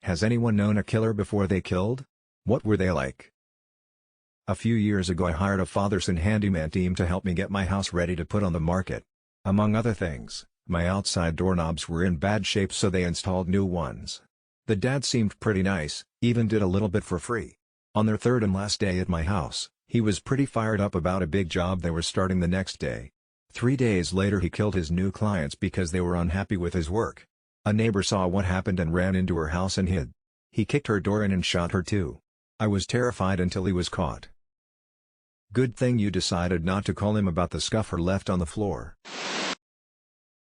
Has anyone known a killer before they killed? What were they like? A few years ago I hired a father-son handyman team to help me get my house ready to put on the market. Among other things, my outside doorknobs were in bad shape, so they installed new ones. The dad seemed pretty nice, even did a little bit for free. On their third and last day at my house, he was pretty fired up about a big job they were starting the next day. 3 days later he killed his new clients because they were unhappy with his work. A neighbor saw what happened and ran into her house and hid. He kicked her door in and shot her too. I was terrified until he was caught. Good thing you decided not to call him about the scuffer left on the floor.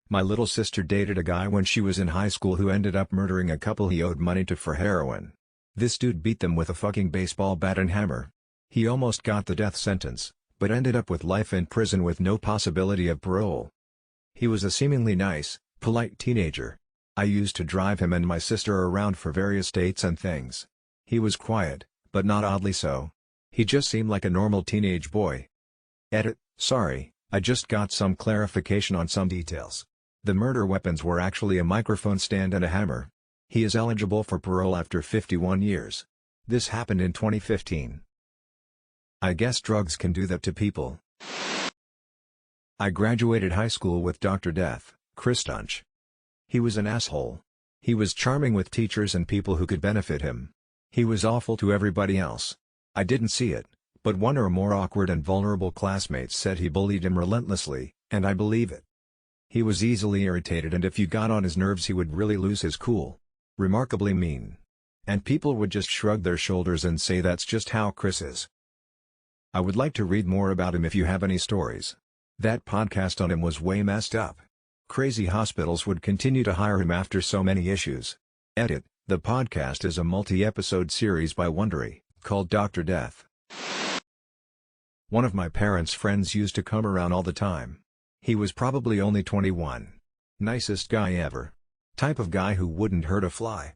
My little sister dated a guy when she was in high school who ended up murdering a couple he owed money to for heroin. This dude beat them with a fucking baseball bat and hammer. He almost got the death sentence, but ended up with life in prison with no possibility of parole. He was a seemingly nice, polite teenager. I used to drive him and my sister around for various dates and things. He was quiet, but not oddly so. He just seemed like a normal teenage boy. Edit, sorry, I just got some clarification on some details. The murder weapons were actually a microphone stand and a hammer. He is eligible for parole after 51 years. This happened in 2015. I guess drugs can do that to people. I graduated high school with Dr. Death, Chris Dunch. He was an asshole. He was charming with teachers and people who could benefit him. He was awful to everybody else. I didn't see it, but one or more awkward and vulnerable classmates said he bullied him relentlessly, and I believe it. He was easily irritated, and if you got on his nerves he would really lose his cool. Remarkably mean. And people would just shrug their shoulders and say that's just how Chris is. I would like to read more about him if you have any stories. That podcast on him was way messed up. Crazy hospitals would continue to hire him after so many issues. Edit, the podcast is a multi-episode series by Wondery, called Dr. Death. One of my parents' friends used to come around all the time. He was probably only 21. Nicest guy ever. Type of guy who wouldn't hurt a fly.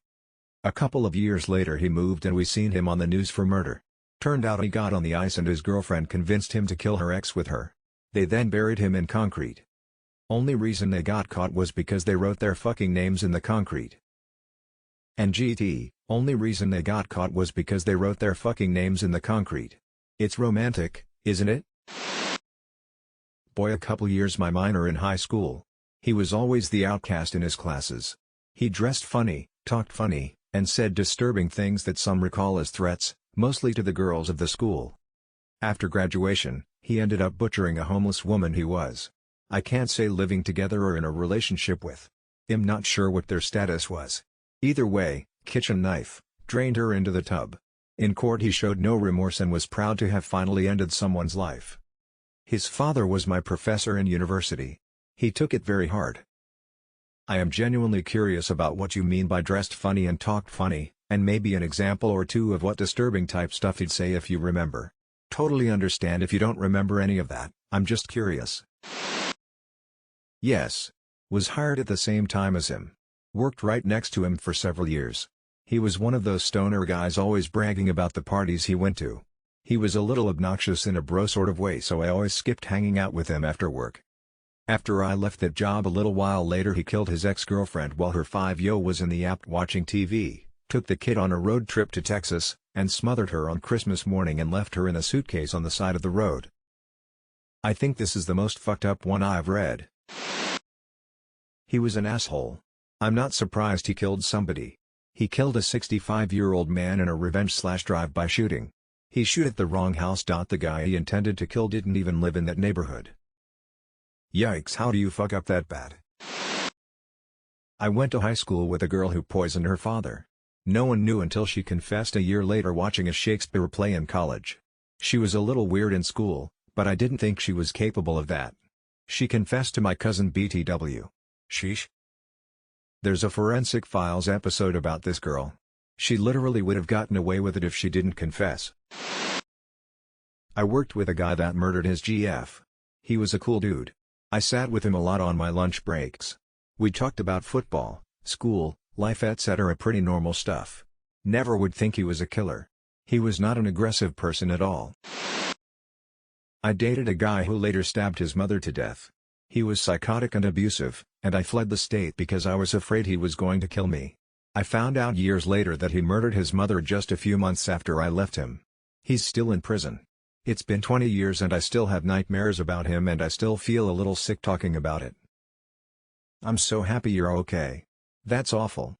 A couple of years later he moved and we seen him on the news for murder. Turned out he got on the ice and his girlfriend convinced him to kill her ex with her. They then buried him in concrete. Only reason they got caught was because they wrote their fucking names in the concrete. And GT, only reason they got caught was because they wrote their fucking names in the concrete. It's romantic, isn't it? Boy, a couple years my minor in high school. He was always the outcast in his classes. He dressed funny, talked funny, and said disturbing things that some recall as threats, mostly to the girls of the school. After graduation, he ended up butchering a homeless woman he was. I can't say living together or in a relationship with. I'm not sure what their status was. Either way, kitchen knife, drained her into the tub. In court he showed no remorse and was proud to have finally ended someone's life. His father was my professor in university. He took it very hard. I am genuinely curious about what you mean by dressed funny and talked funny, and maybe an example or two of what disturbing type stuff he'd say if you remember. Totally understand if you don't remember any of that, I'm just curious. Yes. Was hired at the same time as him. Worked right next to him for several years. He was one of those stoner guys always bragging about the parties he went to. He was a little obnoxious in a bro sort of way, so I always skipped hanging out with him after work. After I left that job a little while later he killed his ex-girlfriend while her 5-year-old was in the app watching TV, took the kid on a road trip to Texas, and smothered her on Christmas morning and left her in a suitcase on the side of the road. I think this is the most fucked up one I've read. He was an asshole. I'm not surprised he killed somebody. He killed a 65-year-old man in a revenge/drive-by shooting. He shoot at the wrong house. The guy he intended to kill didn't even live in that neighborhood. Yikes, how do you fuck up that bad? I went to high school with a girl who poisoned her father. No one knew until she confessed a year later watching a Shakespeare play in college. She was a little weird in school, but I didn't think she was capable of that. She confessed to my cousin BTW. Sheesh. There's a Forensic Files episode about this girl. She literally would have gotten away with it if she didn't confess. I worked with a guy that murdered his GF. He was a cool dude. I sat with him a lot on my lunch breaks. We talked about football, school, life etc. Pretty normal stuff. Never would think he was a killer. He was not an aggressive person at all. I dated a guy who later stabbed his mother to death. He was psychotic and abusive, and I fled the state because I was afraid he was going to kill me. I found out years later that he murdered his mother just a few months after I left him. He's still in prison. It's been 20 years and I still have nightmares about him and I still feel a little sick talking about it. I'm so happy you're okay. That's awful.